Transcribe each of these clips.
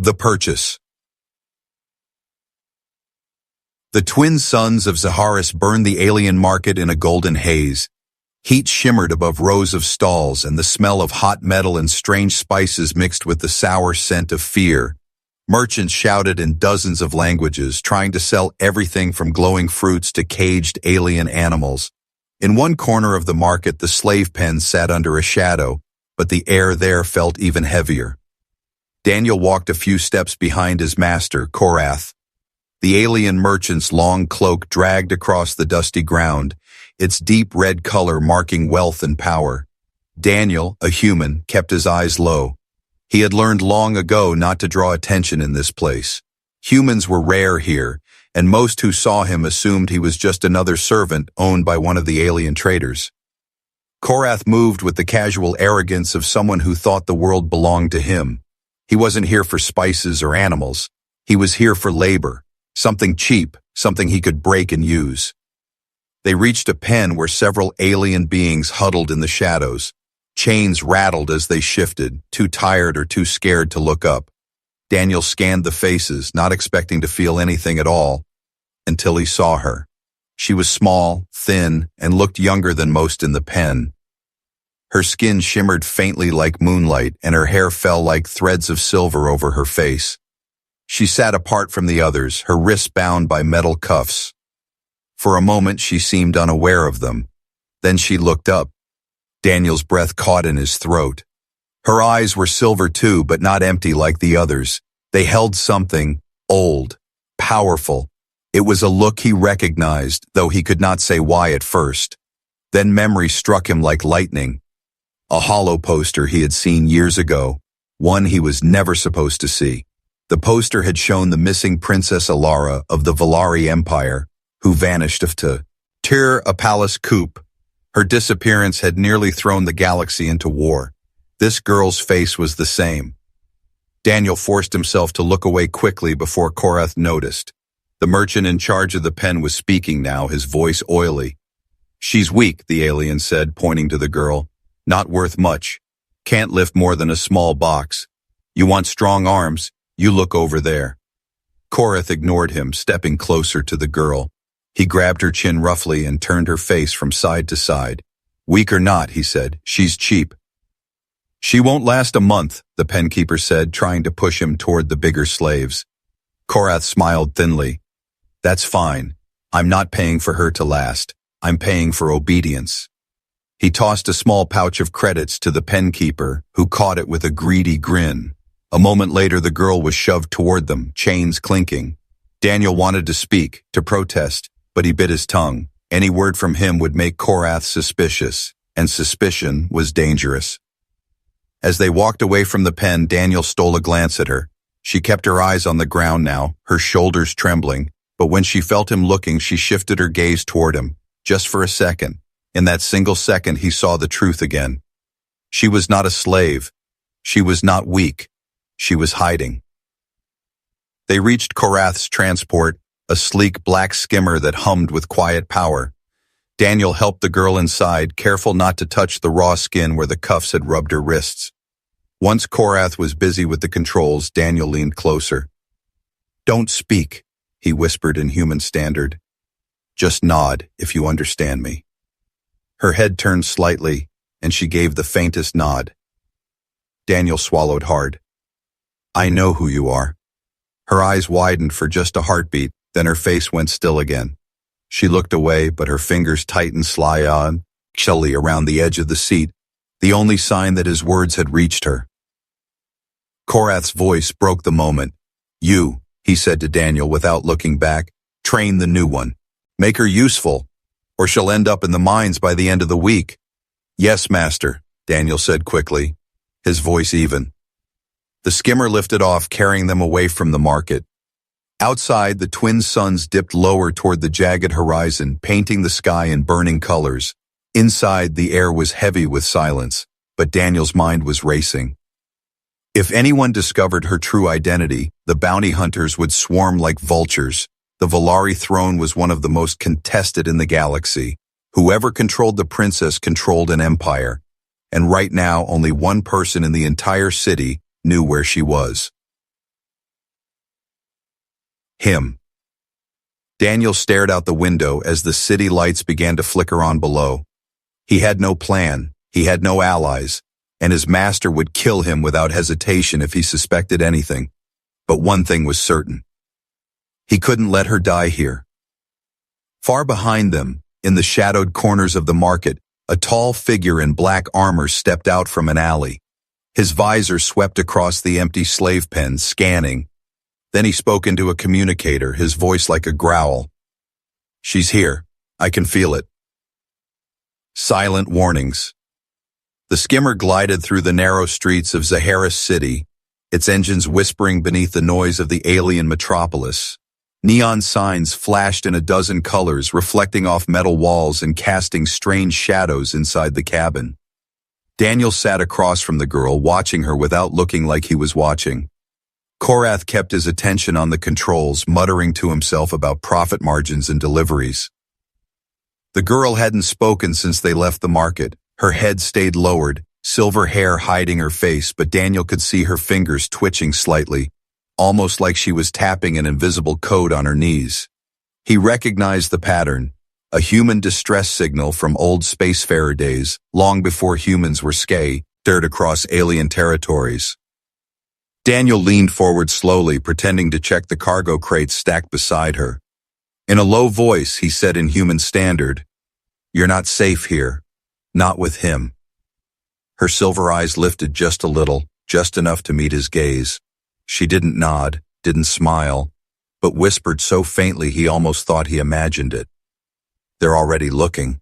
The Purchase. The twin suns of Zaharis burned the alien market in a golden haze. Heat shimmered above rows of stalls, and the smell of hot metal and strange spices mixed with the sour scent of fear. Merchants shouted in dozens of languages, trying to sell everything from glowing fruits to caged alien animals. In one corner of the market, the slave pen sat under a shadow, but the air there felt even heavier. Daniel walked a few steps behind his master, Korath. The alien merchant's long cloak dragged across the dusty ground, its deep red color marking wealth and power. Daniel, a human, kept his eyes low. He had learned long ago not to draw attention in this place. Humans were rare here, and most who saw him assumed he was just another servant owned by one of the alien traders. Korath moved with the casual arrogance of someone who thought the world belonged to him. He wasn't here for spices or animals. He was here for labor, something cheap, something he could break and use. They reached a pen where several alien beings huddled in the shadows. Chains rattled as they shifted, too tired or too scared to look up. Daniel scanned the faces, not expecting to feel anything at all, until he saw her. She was small, thin, and looked younger than most in the pen. Her skin shimmered faintly like moonlight, and her hair fell like threads of silver over her face. She sat apart from the others, her wrists bound by metal cuffs. For a moment she seemed unaware of them. Then she looked up. Daniel's breath caught in his throat. Her eyes were silver too, but not empty like the others. They held something, old, powerful. It was a look he recognized, though he could not say why at first. Then memory struck him like lightning. A hollow poster he had seen years ago, one he was never supposed to see. The poster had shown the missing Princess Alara of the Valari Empire, who vanished to Tyr a palace coup. Her disappearance had nearly thrown the galaxy into war. This girl's face was the same. Daniel forced himself to look away quickly before Korath noticed. The merchant in charge of the pen was speaking now, his voice oily. "She's weak," the alien said, pointing to the girl. "Not worth much. Can't lift more than a small box. You want strong arms? You look over there." Korath ignored him, stepping closer to the girl. He grabbed her chin roughly and turned her face from side to side. "Weak or not," he said, "she's cheap." "She won't last a month," the penkeeper said, trying to push him toward the bigger slaves. Korath smiled thinly. "That's fine. I'm not paying for her to last. I'm paying for obedience." He tossed a small pouch of credits to the penkeeper, who caught it with a greedy grin. A moment later, the girl was shoved toward them, chains clinking. Daniel wanted to speak, to protest, but he bit his tongue. Any word from him would make Korath suspicious, and suspicion was dangerous. As they walked away from the pen, Daniel stole a glance at her. She kept her eyes on the ground now, her shoulders trembling, but when she felt him looking, she shifted her gaze toward him, just for a second. In that single second, he saw the truth again. She was not a slave. She was not weak. She was hiding. They reached Korath's transport, a sleek black skimmer that hummed with quiet power. Daniel helped the girl inside, careful not to touch the raw skin where the cuffs had rubbed her wrists. Once Korath was busy with the controls, Daniel leaned closer. "Don't speak," he whispered in human standard. "Just nod, if you understand me." Her head turned slightly, and she gave the faintest nod. Daniel swallowed hard. "I know who you are." Her eyes widened for just a heartbeat, then her face went still again. She looked away, but her fingers tightened slyly around the edge of the seat, the only sign that his words had reached her. Korath's voice broke the moment. "You," he said to Daniel without looking back, "train the new one. Make her useful, or she'll end up in the mines by the end of the week." "Yes, master," Daniel said quickly, his voice even. The skimmer lifted off, carrying them away from the market. Outside, the twin suns dipped lower toward the jagged horizon, painting the sky in burning colors. Inside, the air was heavy with silence, but Daniel's mind was racing. If anyone discovered her true identity, the bounty hunters would swarm like vultures. The Valari throne was one of the most contested in the galaxy. Whoever controlled the princess controlled an empire. And right now, only one person in the entire city knew where she was. Him. Daniel stared out the window as the city lights began to flicker on below. He had no plan, he had no allies, and his master would kill him without hesitation if he suspected anything. But one thing was certain. He couldn't let her die here. Far behind them, in the shadowed corners of the market, a tall figure in black armor stepped out from an alley. His visor swept across the empty slave pen, scanning. Then he spoke into a communicator, his voice like a growl. "She's here. I can feel it." Silent warnings. The skimmer glided through the narrow streets of Zaharis City, its engines whispering beneath the noise of the alien metropolis. Neon signs flashed in a dozen colors, reflecting off metal walls and casting strange shadows inside the cabin. Daniel sat across from the girl, watching her without looking like he was watching. Korath kept his attention on the controls, muttering to himself about profit margins and deliveries. The girl hadn't spoken since they left the market. Her head stayed lowered, silver hair hiding her face, but Daniel could see her fingers twitching slightly, almost like she was tapping an invisible code on her knees. He recognized the pattern, a human distress signal from old spacefarer days, long before humans were scattered across alien territories. Daniel leaned forward slowly, pretending to check the cargo crates stacked beside her. In a low voice, he said in human standard, "You're not safe here. Not with him." Her silver eyes lifted just a little, just enough to meet his gaze. She didn't nod, didn't smile, but whispered so faintly he almost thought he imagined it. "They're already looking."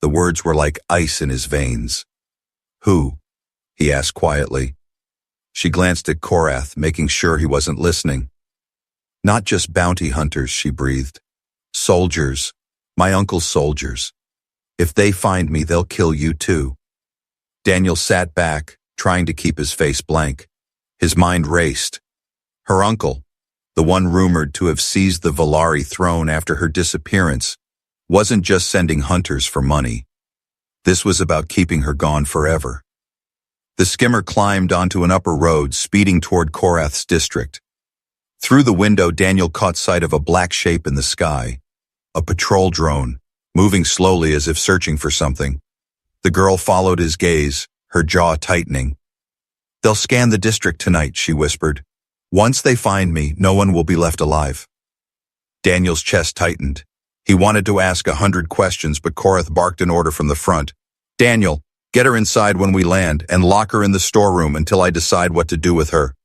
The words were like ice in his veins. "Who?" he asked quietly. She glanced at Korath, making sure he wasn't listening. "Not just bounty hunters," she breathed. "Soldiers. My uncle's soldiers. If they find me, they'll kill you too." Daniel sat back, trying to keep his face blank. His mind raced. Her uncle, the one rumored to have seized the Valari throne after her disappearance, wasn't just sending hunters for money. This was about keeping her gone forever. The skimmer climbed onto an upper road, speeding toward Korath's district. Through the window, Daniel caught sight of a black shape in the sky. A patrol drone, moving slowly as if searching for something. The girl followed his gaze, her jaw tightening. "They'll scan the district tonight," she whispered. "Once they find me, no one will be left alive." Daniel's chest tightened. He wanted to ask 100 questions, but Korath barked an order from the front. "Daniel, get her inside when we land, and lock her in the storeroom until I decide what to do with her."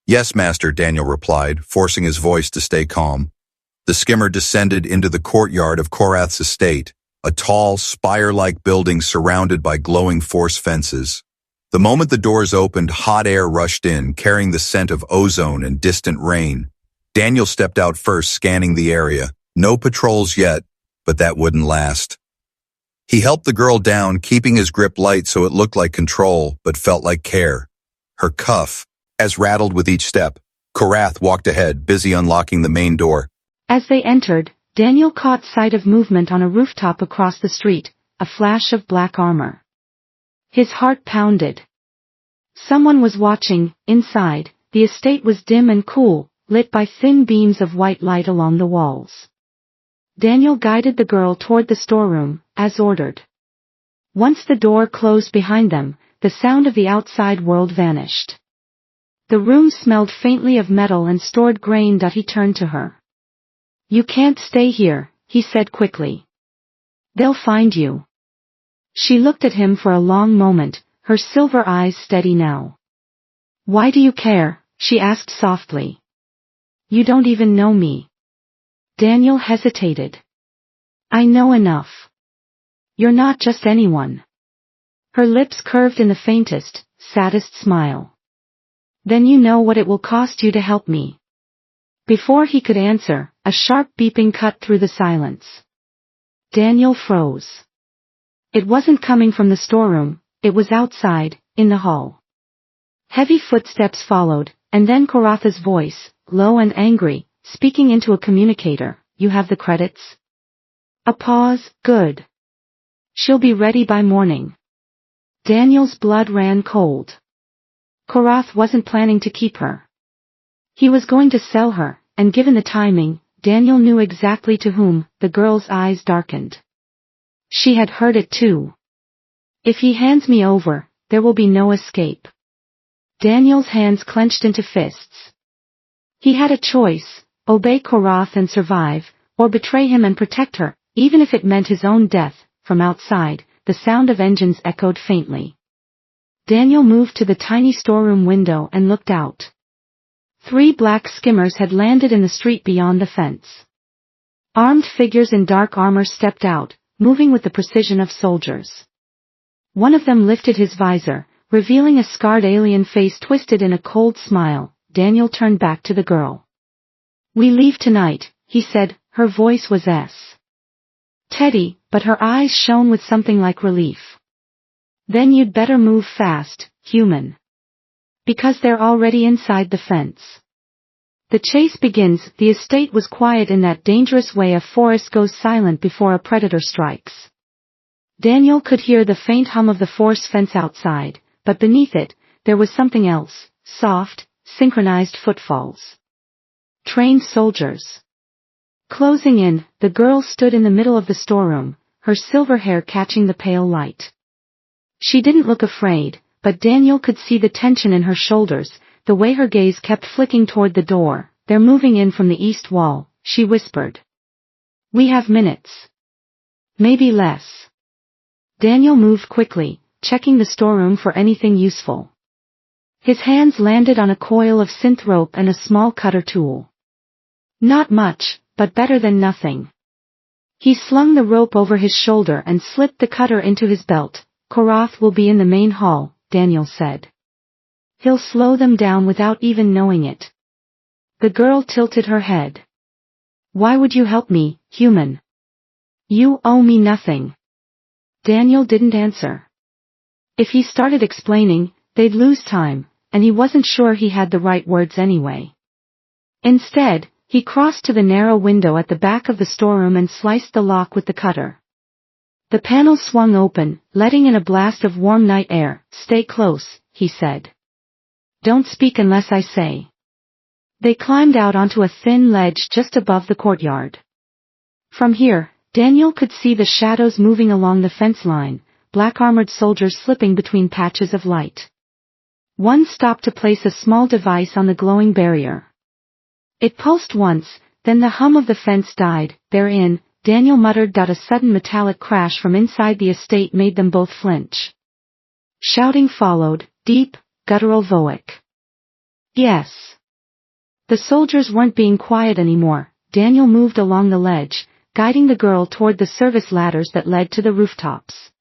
"Yes, Master," Daniel replied, forcing his voice to stay calm. The skimmer descended into the courtyard of Korath's estate, a tall, spire-like building surrounded by glowing force fences. The moment the doors opened, hot air rushed in, carrying the scent of ozone and distant rain. Daniel stepped out first, scanning the area. No patrols yet, but that wouldn't last. He helped the girl down, keeping his grip light so it looked like control, but felt like care. Her cuff, as rattled with each step. Korath walked ahead, busy unlocking the main door. As they entered, Daniel caught sight of movement on a rooftop across the street, a flash of black armor. His heart pounded. Someone was watching. Inside, the estate was dim and cool, lit by thin beams of white light along the walls. Daniel guided the girl toward the storeroom, as ordered. Once the door closed behind them, the sound of the outside world vanished. The room smelled faintly of metal and stored grain. He turned to her. "You can't stay here," he said quickly. "They'll find you." She looked at him for a long moment, her silver eyes steady now. "Why do you care?" she asked softly. "You don't even know me." Daniel hesitated. "I know enough. You're not just anyone." Her lips curved in the faintest, saddest smile. "Then you know what it will cost you to help me." Before he could answer, a sharp beeping cut through the silence. Daniel froze. It wasn't coming from the storeroom, it was outside, in the hall. Heavy footsteps followed, and then Koratha's voice, low and angry, speaking into a communicator. "You have the credits?" A pause. "Good. She'll be ready by morning." Daniel's blood ran cold. Korath wasn't planning to keep her. He was going to sell her, and given the timing, Daniel knew exactly to whom. The girl's eyes darkened. She had heard it too. If he hands me over, there will be no escape. Daniel's hands clenched into fists. He had a choice: obey Korath and survive, or betray him and protect her, even if it meant his own death. From outside, the sound of engines echoed faintly. Daniel moved to the tiny storeroom window and looked out. 3 black skimmers had landed in the street beyond the fence. Armed figures in dark armor stepped out, moving with the precision of soldiers. One of them lifted his visor, revealing a scarred alien face twisted in a cold smile. Daniel turned back to the girl. "We leave tonight," he said. Her voice was steady, but her eyes shone with something like relief. "Then you'd better move fast, human. Because they're already inside the fence. The chase begins." The estate was quiet in that dangerous way a forest goes silent before a predator strikes. Daniel could hear the faint hum of the force fence outside, but beneath it, there was something else: soft, synchronized footfalls. Trained soldiers. Closing in, the girl stood in the middle of the storeroom, her silver hair catching the pale light. She didn't look afraid, but Daniel could see the tension in her shoulders, the way her gaze kept flicking toward the door. "They're moving in from the east wall," she whispered. "We have minutes. Maybe less." Daniel moved quickly, checking the storeroom for anything useful. His hands landed on a coil of synth rope and a small cutter tool. Not much, but better than nothing. He slung the rope over his shoulder and slipped the cutter into his belt. "Korath will be in the main hall," Daniel said. "He'll slow them down without even knowing it." The girl tilted her head. "Why would you help me, human? You owe me nothing." Daniel didn't answer. If he started explaining, they'd lose time, and he wasn't sure he had the right words anyway. Instead, he crossed to the narrow window at the back of the storeroom and sliced the lock with the cutter. The panel swung open, letting in a blast of warm night air. "Stay close," he said. "Don't speak unless I say." They climbed out onto a thin ledge just above the courtyard. From here, Daniel could see the shadows moving along the fence line, black-armored soldiers slipping between patches of light. One stopped to place a small device on the glowing barrier. It pulsed once, then the hum of the fence died. "They're in," Daniel muttered. A sudden metallic crash from inside the estate made them both flinch. Shouting followed, deep, guttural Voic. "Yes." The soldiers weren't being quiet anymore. Daniel moved along the ledge, guiding the girl toward the service ladders that led to the rooftops.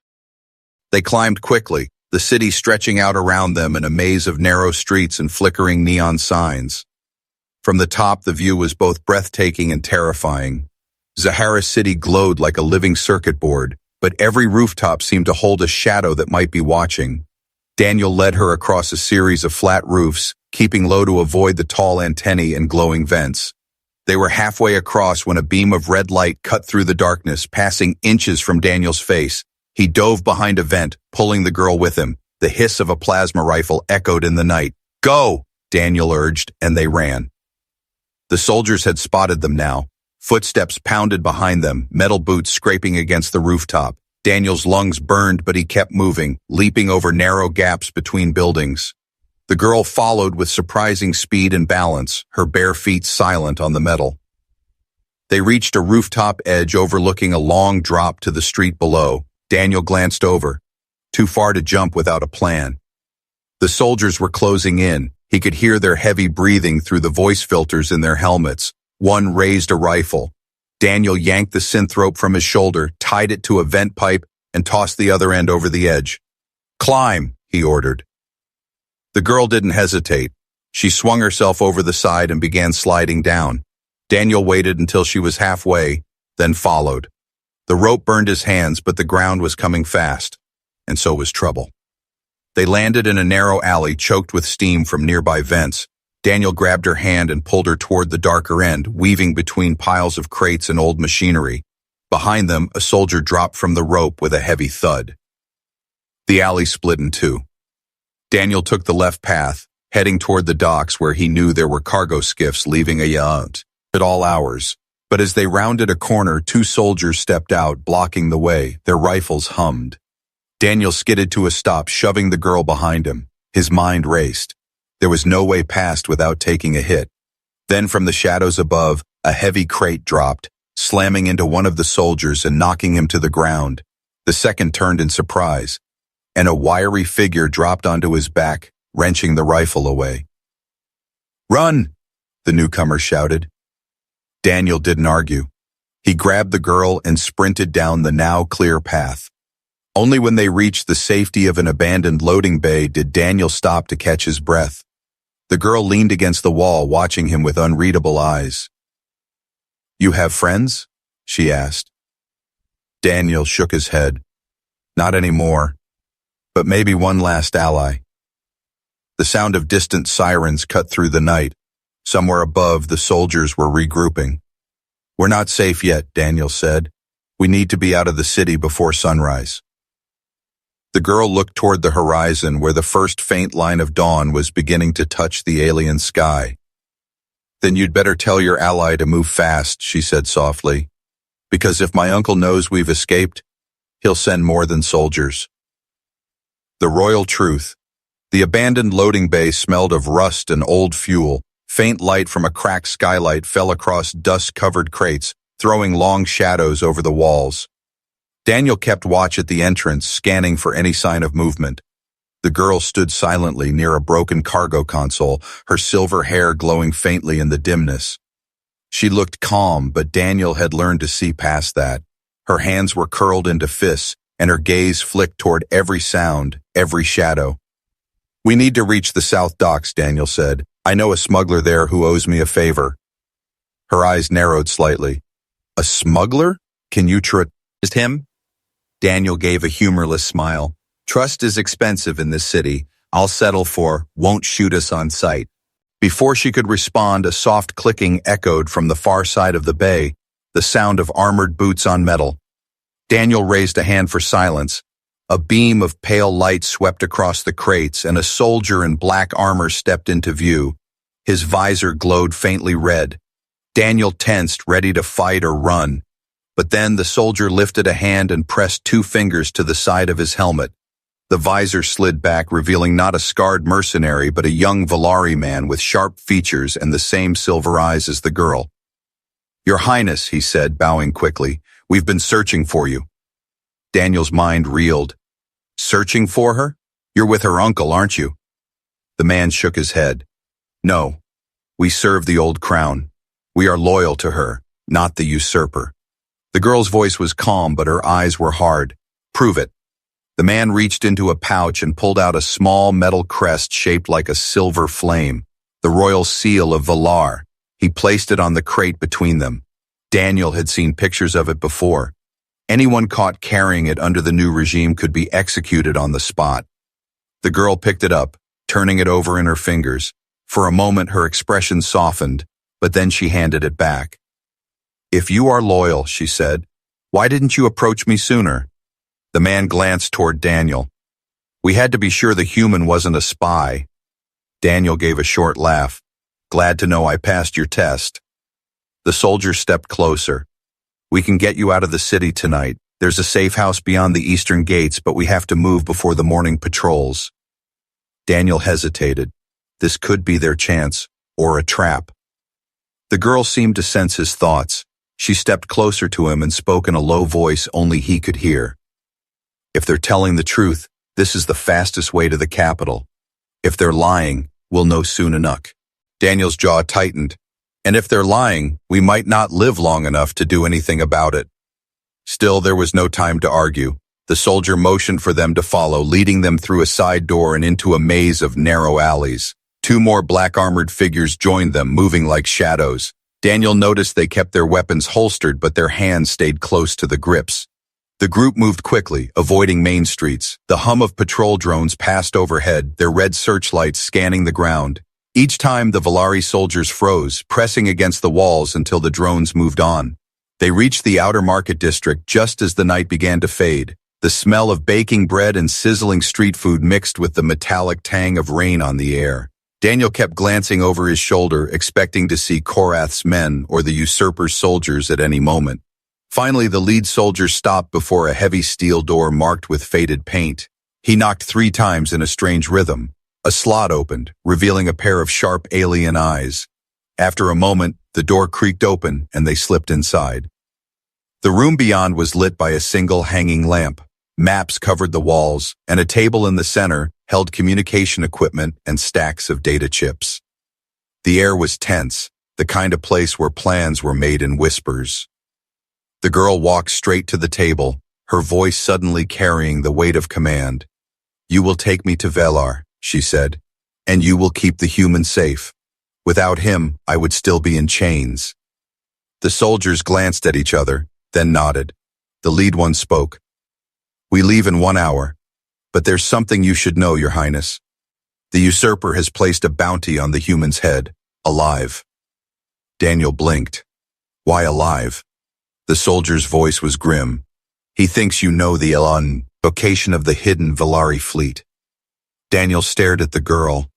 They climbed quickly, the city stretching out around them in a maze of narrow streets and flickering neon signs. From the top, the view was both breathtaking and terrifying. Zahara City glowed like a living circuit board, but every rooftop seemed to hold a shadow that might be watching. Daniel led her across a series of flat roofs, keeping low to avoid the tall antennae and glowing vents. They were halfway across when a beam of red light cut through the darkness, passing inches from Daniel's face. He dove behind a vent, pulling the girl with him. The hiss of a plasma rifle echoed in the night. "Go!" Daniel urged, and they ran. The soldiers had spotted them now. Footsteps pounded behind them, metal boots scraping against the rooftop. Daniel's lungs burned, but he kept moving, leaping over narrow gaps between buildings. The girl followed with surprising speed and balance, her bare feet silent on the metal. They reached a rooftop edge overlooking a long drop to the street below. Daniel glanced over. Too far to jump without a plan. The soldiers were closing in. He could hear their heavy breathing through the voice filters in their helmets. One raised a rifle. Daniel yanked the synth rope from his shoulder, tied it to a vent pipe, and tossed the other end over the edge. "Climb," he ordered. The girl didn't hesitate. She swung herself over the side and began sliding down. Daniel waited until she was halfway, then followed. The rope burned his hands, but the ground was coming fast, and so was trouble. They landed in a narrow alley choked with steam from nearby vents. Daniel grabbed her hand and pulled her toward the darker end, weaving between piles of crates and old machinery. Behind them, a soldier dropped from the rope with a heavy thud. The alley split in two. Daniel took the left path, heading toward the docks where he knew there were cargo skiffs leaving a yacht. at all hours. But as they rounded a corner, two soldiers stepped out, blocking the way. Their rifles hummed. Daniel skidded to a stop, shoving the girl behind him. His mind raced. There was no way past without taking a hit. Then from the shadows above, a heavy crate dropped, slamming into one of the soldiers and knocking him to the ground. The second turned in surprise, and a wiry figure dropped onto his back, wrenching the rifle away. "Run!" the newcomer shouted. Daniel didn't argue. He grabbed the girl and sprinted down the now clear path. Only when they reached the safety of an abandoned loading bay did Daniel stop to catch his breath. The girl leaned against the wall, watching him with unreadable eyes. "You have friends?" she asked. Daniel shook his head. "Not anymore, but maybe one last ally." The sound of distant sirens cut through the night. Somewhere above, the soldiers were regrouping. "We're not safe yet," Daniel said. "We need to be out of the city before sunrise." The girl looked toward the horizon where the first faint line of dawn was beginning to touch the alien sky. "Then you'd better tell your ally to move fast," she said softly. "Because if my uncle knows we've escaped, he'll send more than soldiers." The royal truth. The abandoned loading bay smelled of rust and old fuel. Faint light from a cracked skylight fell across dust-covered crates, throwing long shadows over the walls. Daniel kept watch at the entrance, scanning for any sign of movement. The girl stood silently near a broken cargo console, her silver hair glowing faintly in the dimness. She looked calm, but Daniel had learned to see past that. Her hands were curled into fists, and her gaze flicked toward every sound, every shadow. "We need to reach the South Docks," Daniel said. "I know a smuggler there who owes me a favor." Her eyes narrowed slightly. "A smuggler? Can you trust him?" Daniel gave a humorless smile. "Trust is expensive in this city. I'll settle for, won't shoot us on sight." Before she could respond, a soft clicking echoed from the far side of the bay, the sound of armored boots on metal. Daniel raised a hand for silence. A beam of pale light swept across the crates, and a soldier in black armor stepped into view. His visor glowed faintly red. Daniel tensed, ready to fight or run. But then the soldier lifted a hand and pressed two fingers to the side of his helmet. The visor slid back, revealing not a scarred mercenary, but a young Valari man with sharp features and the same silver eyes as the girl. "Your Highness," he said, bowing quickly, "we've been searching for you." Daniel's mind reeled. "Searching for her? You're with her uncle, aren't you?" The man shook his head. "No. We serve the old crown. We are loyal to her, not the usurper." The girl's voice was calm, but her eyes were hard. "Prove it." The man reached into a pouch and pulled out a small metal crest shaped like a silver flame, the royal seal of Valar. He placed it on the crate between them. Daniel had seen pictures of it before. Anyone caught carrying it under the new regime could be executed on the spot. The girl picked it up, turning it over in her fingers. For a moment her expression softened, but then she handed it back. "If you are loyal," she said, "why didn't you approach me sooner?" The man glanced toward Daniel. "We had to be sure the human wasn't a spy." Daniel gave a short laugh. "Glad to know I passed your test." The soldier stepped closer. "We can get you out of the city tonight. There's a safe house beyond the eastern gates, but we have to move before the morning patrols." Daniel hesitated. This could be their chance, or a trap. The girl seemed to sense his thoughts. She stepped closer to him and spoke in a low voice only he could hear. "If they're telling the truth, this is the fastest way to the capital. If they're lying, we'll know soon enough." Daniel's jaw tightened. "And if they're lying, we might not live long enough to do anything about it." Still, there was no time to argue. The soldier motioned for them to follow, leading them through a side door and into a maze of narrow alleys. Two more black-armored figures joined them, moving like shadows. Daniel noticed they kept their weapons holstered, but their hands stayed close to the grips. The group moved quickly, avoiding main streets. The hum of patrol drones passed overhead, their red searchlights scanning the ground. Each time the Valari soldiers froze, pressing against the walls until the drones moved on. They reached the outer market district just as the night began to fade. The smell of baking bread and sizzling street food mixed with the metallic tang of rain on the air. Daniel kept glancing over his shoulder, expecting to see Korath's men or the usurper's soldiers at any moment. Finally, the lead soldier stopped before a heavy steel door marked with faded paint. He knocked 3 times in a strange rhythm. A slot opened, revealing a pair of sharp alien eyes. After a moment, the door creaked open and they slipped inside. The room beyond was lit by a single hanging lamp. Maps covered the walls, and a table in the center held communication equipment and stacks of data chips. The air was tense, the kind of place where plans were made in whispers. The girl walked straight to the table, her voice suddenly carrying the weight of command. "You will take me to Velar," she said, "and you will keep the human safe. Without him, I would still be in chains." The soldiers glanced at each other, then nodded. The lead one spoke. "We leave in 1 hour, but there's something you should know, Your Highness. The usurper has placed a bounty on the human's head, alive." Daniel blinked. "Why alive?" The soldier's voice was grim. "He thinks you know the location of the hidden Velari fleet." Daniel stared at the girl.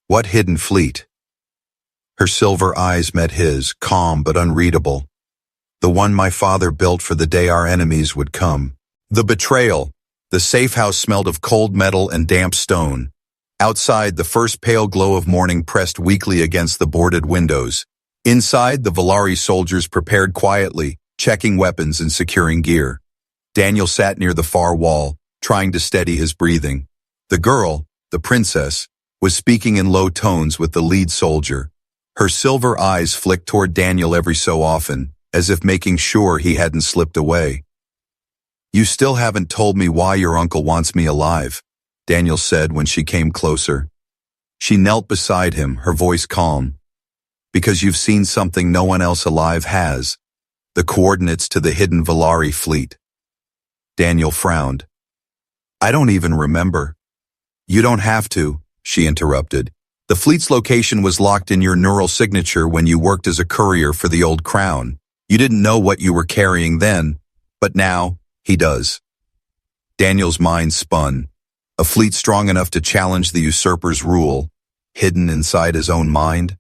"What hidden fleet?" Her silver eyes met his, calm but unreadable. "The one my father built for the day our enemies would come." The betrayal. The safe house smelled of cold metal and damp stone. Outside, the first pale glow of morning pressed weakly against the boarded windows. Inside, the Velari soldiers prepared quietly, checking weapons and securing gear. Daniel sat near the far wall, trying to steady his breathing. The girl, the princess, was speaking in low tones with the lead soldier. Her silver eyes flicked toward Daniel every so often, as if making sure he hadn't slipped away. "You still haven't told me why your uncle wants me alive," Daniel said when she came closer. She knelt beside him, her voice calm. "Because you've seen something no one else alive has. The coordinates to the hidden Velari fleet." Daniel frowned. "I don't even remember." "You don't have to," she interrupted. "The fleet's location was locked in your neural signature when you worked as a courier for the Old Crown. You didn't know what you were carrying then, but now he does." Daniel's mind spun. A fleet strong enough to challenge the usurper's rule, hidden inside his own mind?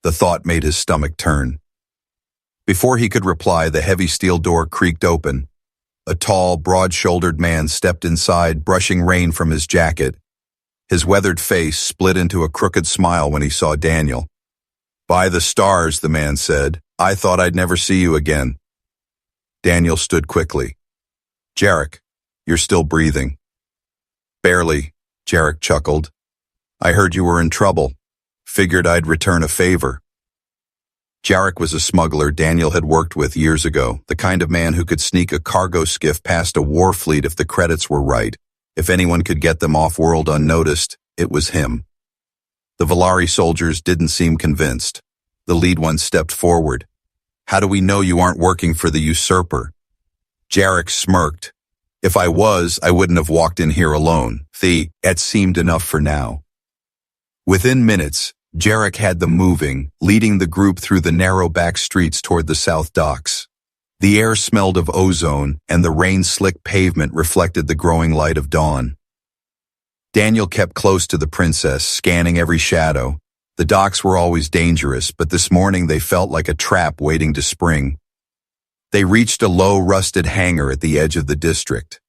The thought made his stomach turn. Before he could reply, the heavy steel door creaked open. A tall, broad-shouldered man stepped inside, brushing rain from his jacket. His weathered face split into a crooked smile when he saw Daniel. "By the stars," the man said, "I thought I'd never see you again." Daniel stood quickly. "Jarek, you're still breathing." "Barely," Jarek chuckled. "I heard you were in trouble. Figured I'd return a favor." Jarek was a smuggler Daniel had worked with years ago, the kind of man who could sneak a cargo skiff past a war fleet if the credits were right. If anyone could get them off-world unnoticed, it was him. The Velari soldiers didn't seem convinced. The lead one stepped forward. "How do we know you aren't working for the usurper?" Jarek smirked. "If I was, I wouldn't have walked in here alone. That seemed enough for now." Within minutes, Jarek had them moving, leading the group through the narrow back streets toward the south docks. The air smelled of ozone, and the rain-slicked pavement reflected the growing light of dawn. Daniel kept close to the princess, scanning every shadow. The docks were always dangerous, but this morning they felt like a trap waiting to spring. They reached a low, rusted hangar at the edge of the district.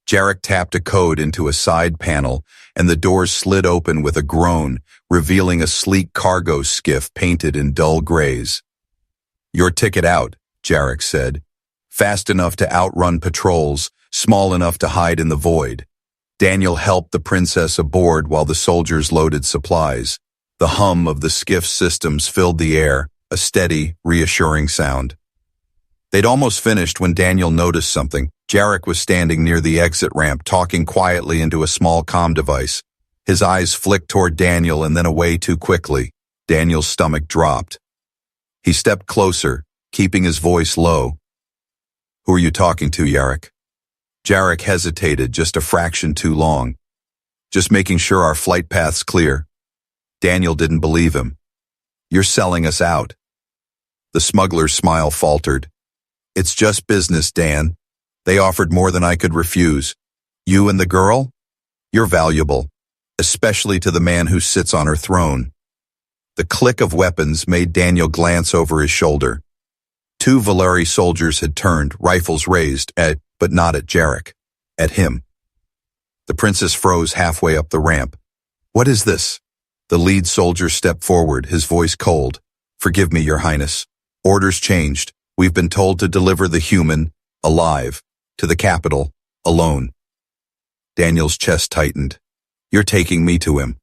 Jarek tapped a code into a side panel, and the doors slid open with a groan, revealing a sleek cargo skiff painted in dull grays. "Your ticket out," Jarek said. "Fast enough to outrun patrols, small enough to hide in the void." Daniel helped the princess aboard while the soldiers loaded supplies. The hum of the skiff's systems filled the air, a steady, reassuring sound. They'd almost finished when Daniel noticed something. Jarek was standing near the exit ramp, talking quietly into a small comm device. His eyes flicked toward Daniel and then away too quickly. Daniel's stomach dropped. He stepped closer, keeping his voice low. "Who are you talking to, Jarek?" Jarek hesitated just a fraction too long. "Just making sure our flight path's clear." Daniel didn't believe him. "You're selling us out." The smuggler's smile faltered. "It's just business, Dan. They offered more than I could refuse. You and the girl? You're valuable. especially to the man who sits on her throne. The click of weapons made Daniel glance over his shoulder. 2 Valari soldiers had turned, rifles raised, but not at Jarek. At him. The princess froze halfway up the ramp. "What is this?" The lead soldier stepped forward, his voice cold. "Forgive me, Your Highness. Orders changed. We've been told to deliver the human, alive, to the capital, alone." Daniel's chest tightened. "You're taking me to him."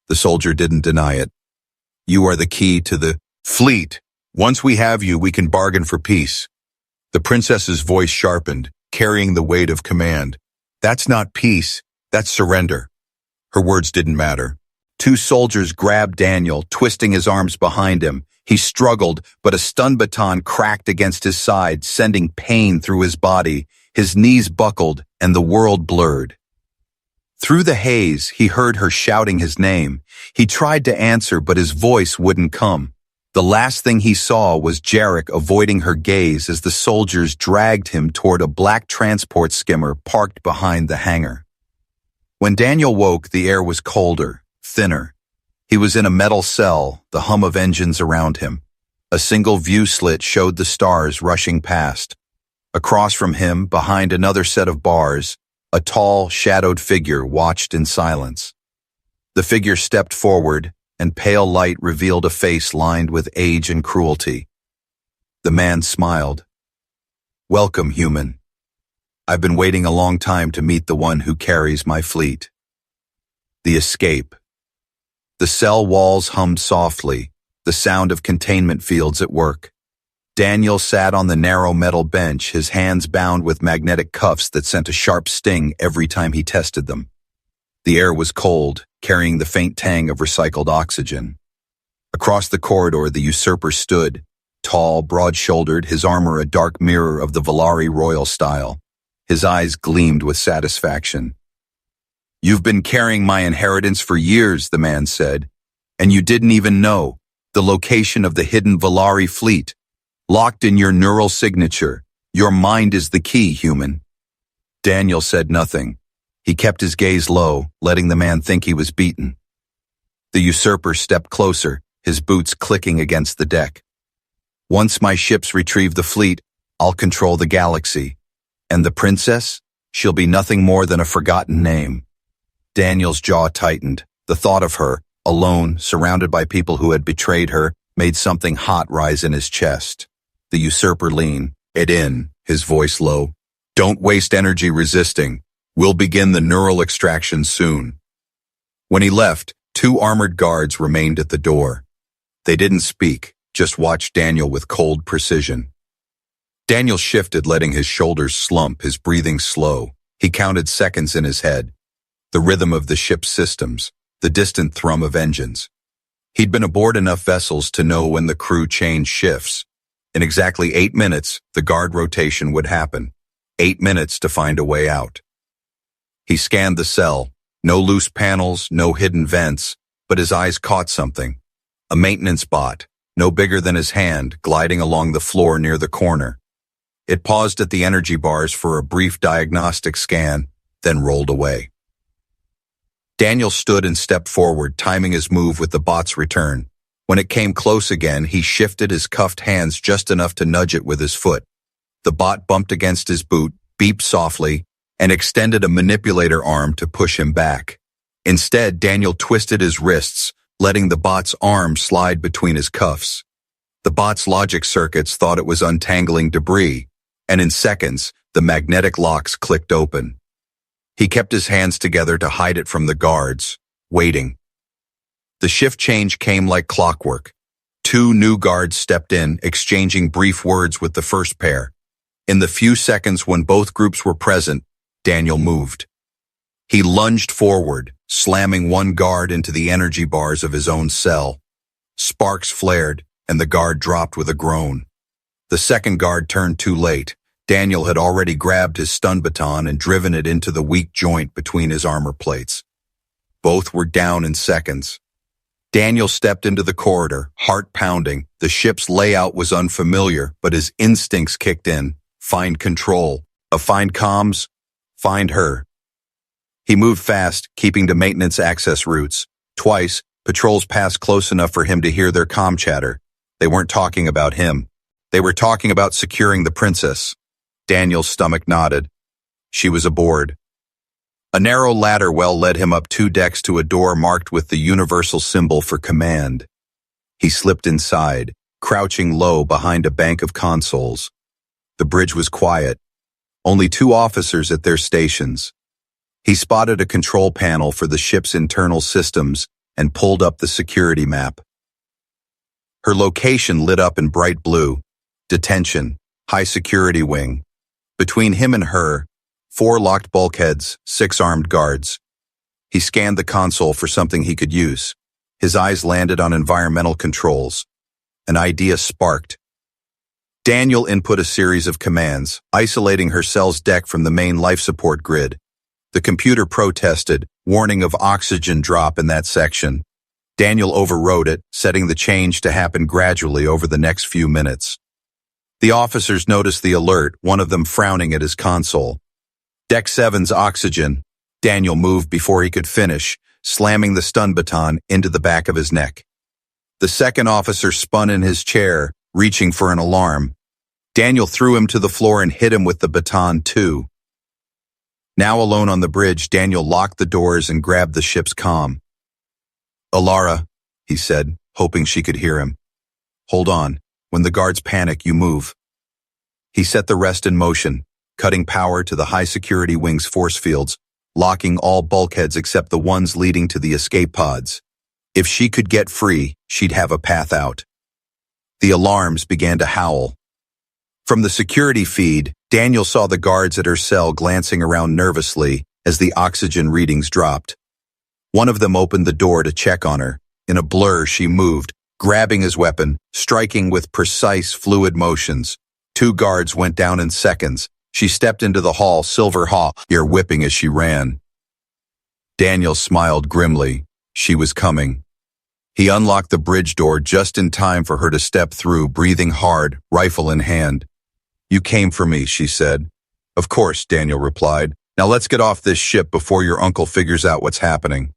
The soldier didn't deny it. "You are the key to the fleet. Once we have you, we can bargain for peace." The princess's voice sharpened, carrying the weight of command. "That's not peace, that's surrender." Her words didn't matter. 2 soldiers grabbed Daniel, twisting his arms behind him. He struggled, but a stun baton cracked against his side, sending pain through his body. His knees buckled, and the world blurred. Through the haze, he heard her shouting his name. He tried to answer, but his voice wouldn't come. The last thing he saw was Jarek avoiding her gaze as the soldiers dragged him toward a black transport skimmer parked behind the hangar. When Daniel woke, the air was colder, thinner. He was in a metal cell, the hum of engines around him. A single view slit showed the stars rushing past. Across from him, behind another set of bars, a tall, shadowed figure watched in silence. The figure stepped forward, and pale light revealed a face lined with age and cruelty. The man smiled. "Welcome, human. I've been waiting a long time to meet the one who carries my fleet." The escape. The cell walls hummed softly, the sound of containment fields at work. Daniel sat on the narrow metal bench, his hands bound with magnetic cuffs that sent a sharp sting every time he tested them. The air was cold, carrying the faint tang of recycled oxygen. Across the corridor, the usurper stood, tall, broad-shouldered, his armor a dark mirror of the Valari royal style. His eyes gleamed with satisfaction. "You've been carrying my inheritance for years," the man said, "and you didn't even know the location of the hidden Valari fleet. Locked in your neural signature. Your mind is the key, human." Daniel said nothing. He kept his gaze low, letting the man think he was beaten. The usurper stepped closer, his boots clicking against the deck. "Once my ships retrieve the fleet, I'll control the galaxy. And the princess? She'll be nothing more than a forgotten name." Daniel's jaw tightened. The thought of her, alone, surrounded by people who had betrayed her, made something hot rise in his chest. The usurper leaned it in, his voice low. "Don't waste energy resisting. We'll begin the neural extraction soon." When he left, 2 armored guards remained at the door. They didn't speak, just watched Daniel with cold precision. Daniel shifted, letting his shoulders slump, his breathing slow. He counted seconds in his head. The rhythm of the ship's systems, the distant thrum of engines. He'd been aboard enough vessels to know when the crew changed shifts. In exactly 8 minutes, the guard rotation would happen. 8 minutes to find a way out. He scanned the cell. No loose panels, no hidden vents, but his eyes caught something. A maintenance bot, no bigger than his hand, gliding along the floor near the corner. It paused at the energy bars for a brief diagnostic scan, then rolled away. Daniel stood and stepped forward, timing his move with the bot's return. When it came close again, he shifted his cuffed hands just enough to nudge it with his foot. The bot bumped against his boot, beeped softly, and extended a manipulator arm to push him back. Instead, Daniel twisted his wrists, letting the bot's arm slide between his cuffs. The bot's logic circuits thought it was untangling debris, and in seconds, the magnetic locks clicked open. He kept his hands together to hide it from the guards, waiting. The shift change came like clockwork. 2 new guards stepped in, exchanging brief words with the first pair. In the few seconds when both groups were present, Daniel moved. He lunged forward, slamming one guard into the energy bars of his own cell. Sparks flared, and the guard dropped with a groan. The second guard turned too late. Daniel had already grabbed his stun baton and driven it into the weak joint between his armor plates. Both were down in seconds. Daniel stepped into the corridor, heart pounding. The ship's layout was unfamiliar, but his instincts kicked in. Find control. Find comms. Find her. He moved fast, keeping to maintenance access routes. Twice, patrols passed close enough for him to hear their comm chatter. They weren't talking about him. They were talking about securing the princess. Daniel's stomach nodded. She was aboard. A narrow ladder well led him up 2 decks to a door marked with the universal symbol for command. He slipped inside, crouching low behind a bank of consoles. The bridge was quiet. Only 2 officers at their stations. He spotted a control panel for the ship's internal systems and pulled up the security map. Her location lit up in bright blue. Detention, high security wing. Between him and her, 4 locked bulkheads, 6 armed guards. He scanned the console for something he could use. His eyes landed on environmental controls. An idea sparked. Daniel input a series of commands, isolating her cell's deck from the main life support grid. The computer protested, warning of oxygen drop in that section. Daniel overrode it, setting the change to happen gradually over the next few minutes. The officers noticed the alert, one of them frowning at his console. Deck 7's oxygen. Daniel moved before he could finish, slamming the stun baton into the back of his neck. The second officer spun in his chair, reaching for an alarm. Daniel threw him to the floor and hit him with the baton too. Now alone on the bridge, Daniel locked the doors and grabbed the ship's comm. "Alara," he said, hoping she could hear him. "Hold on. When the guards panic, you move." He set the rest in motion, cutting power to the high-security wing's force fields, locking all bulkheads except the ones leading to the escape pods. If she could get free, she'd have a path out. The alarms began to howl. From the security feed, Daniel saw the guards at her cell glancing around nervously as the oxygen readings dropped. One of them opened the door to check on her. In a blur, she moved, grabbing his weapon, striking with precise, fluid motions. 2 guards went down in seconds. She stepped into the hall, silver hair whipping as she ran. Daniel smiled grimly. She was coming. He unlocked the bridge door just in time for her to step through, breathing hard, rifle in hand. "You came for me," she said. "Of course," Daniel replied. "Now let's get off this ship before your uncle figures out what's happening."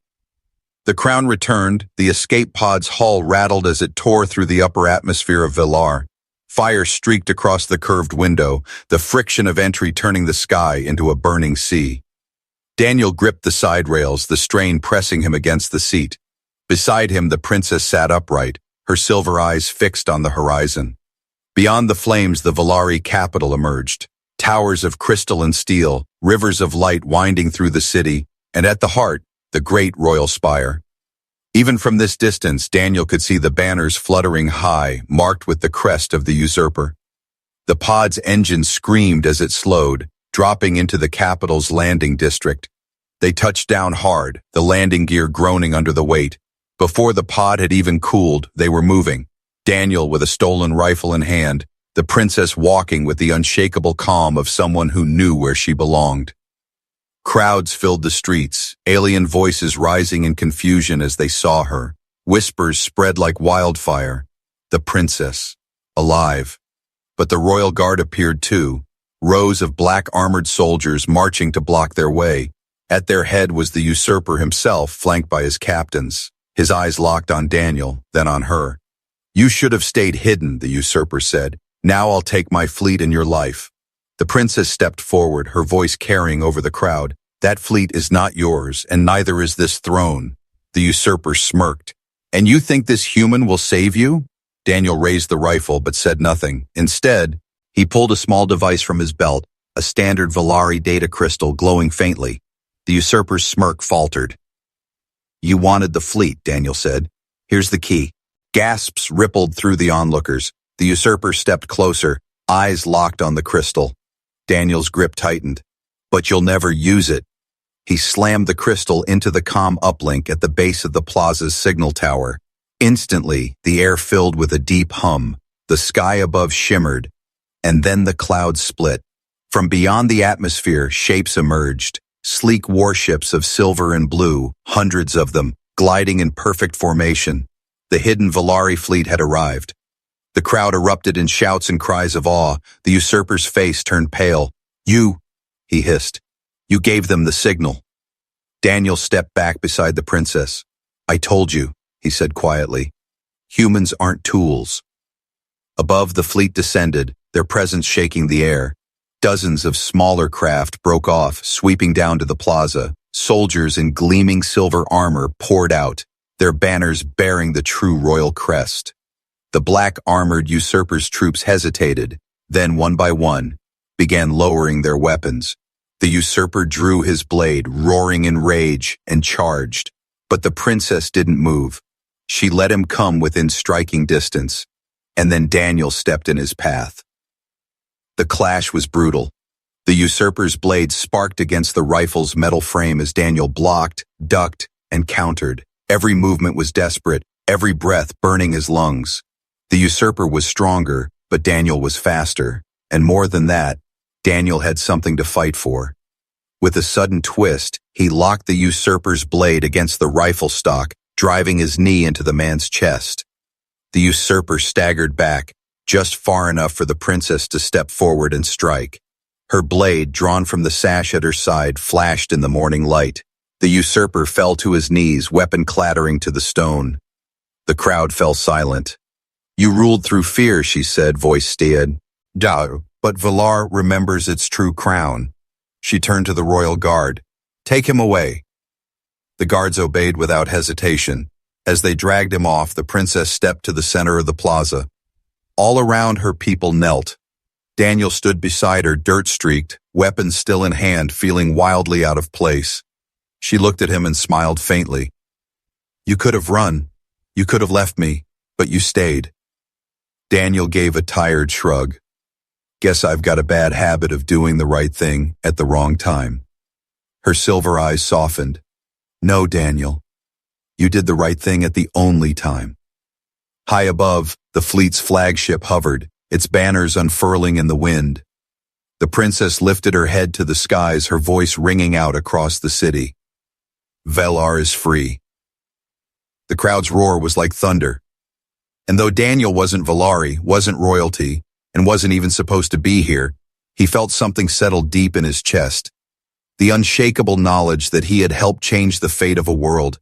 The Crown returned. The escape pod's hull rattled as it tore through the upper atmosphere of Villar. Fire streaked across the curved window, the friction of entry turning the sky into a burning sea. Daniel gripped the side rails, the strain pressing him against the seat. Beside him, the princess sat upright, her silver eyes fixed on the horizon. Beyond the flames, the Villari capital emerged. Towers of crystal and steel, rivers of light winding through the city, and at the heart, the great royal spire. Even from this distance, Daniel could see the banners fluttering high, marked with the crest of the usurper. The pod's engine screamed as it slowed, dropping into the capital's landing district. They touched down hard, the landing gear groaning under the weight. Before the pod had even cooled, they were moving. Daniel with a stolen rifle in hand, the princess walking with the unshakable calm of someone who knew where she belonged. Crowds filled the streets, alien voices rising in confusion as they saw her. Whispers spread like wildfire. The princess, alive. But the royal guard appeared too, rows of black armored soldiers marching to block their way. At their head was the usurper himself, flanked by his captains. His eyes locked on Daniel, then on her. "You should have stayed hidden," the usurper said. "Now I'll take my fleet and your life." The princess stepped forward, her voice carrying over the crowd. "That fleet is not yours, and neither is this throne." The usurper smirked. "And you think this human will save you?" Daniel raised the rifle but said nothing. Instead, he pulled a small device from his belt, a standard Villari data crystal glowing faintly. The usurper's smirk faltered. "You wanted the fleet," Daniel said. "Here's the key." Gasps rippled through the onlookers. The usurper stepped closer, eyes locked on the crystal. Daniel's grip tightened. "But you'll never use it." He slammed the crystal into the comm uplink at the base of the plaza's signal tower. Instantly, the air filled with a deep hum. The sky above shimmered, and then the clouds split. From beyond the atmosphere, shapes emerged. Sleek warships of silver and blue, hundreds of them, gliding in perfect formation. The hidden Villari fleet had arrived. The crowd erupted in shouts and cries of awe. The usurper's face turned pale. "You," he hissed. "You gave them the signal." Daniel stepped back beside the princess. "I told you," he said quietly. "Humans aren't tools." Above, the fleet descended, their presence shaking the air. Dozens of smaller craft broke off, sweeping down to the plaza. Soldiers in gleaming silver armor poured out, their banners bearing the true royal crest. The black-armored usurpers' troops hesitated, then one by one, began lowering their weapons. The usurper drew his blade, roaring in rage, and charged. But the princess didn't move. She let him come within striking distance, and then Daniel stepped in his path. The clash was brutal. The usurper's blade sparked against the rifle's metal frame as Daniel blocked, ducked, and countered. Every movement was desperate, every breath burning his lungs. The usurper was stronger, but Daniel was faster. And more than that, Daniel had something to fight for. With a sudden twist, he locked the usurper's blade against the rifle stock, driving his knee into the man's chest. The usurper staggered back, just far enough for the princess to step forward and strike. Her blade, drawn from the sash at her side, flashed in the morning light. The usurper fell to his knees, weapon clattering to the stone. The crowd fell silent. "You ruled through fear," she said, voice steady. "Da, but Valar remembers its true crown." She turned to the royal guard. "Take him away." The guards obeyed without hesitation. As they dragged him off, the princess stepped to the center of the plaza. All around her, people knelt. Daniel stood beside her, dirt-streaked, weapon still in hand, feeling wildly out of place. She looked at him and smiled faintly. "You could have run. You could have left me, but you stayed." Daniel gave a tired shrug. "Guess I've got a bad habit of doing the right thing at the wrong time." Her silver eyes softened. "No, Daniel. You did the right thing at the only time." High above, the fleet's flagship hovered, its banners unfurling in the wind. The princess lifted her head to the skies, her voice ringing out across the city. "Valar is free." The crowd's roar was like thunder. And though Daniel wasn't Valari, wasn't royalty, and wasn't even supposed to be here, he felt something settle deep in his chest. The unshakable knowledge that he had helped change the fate of a world,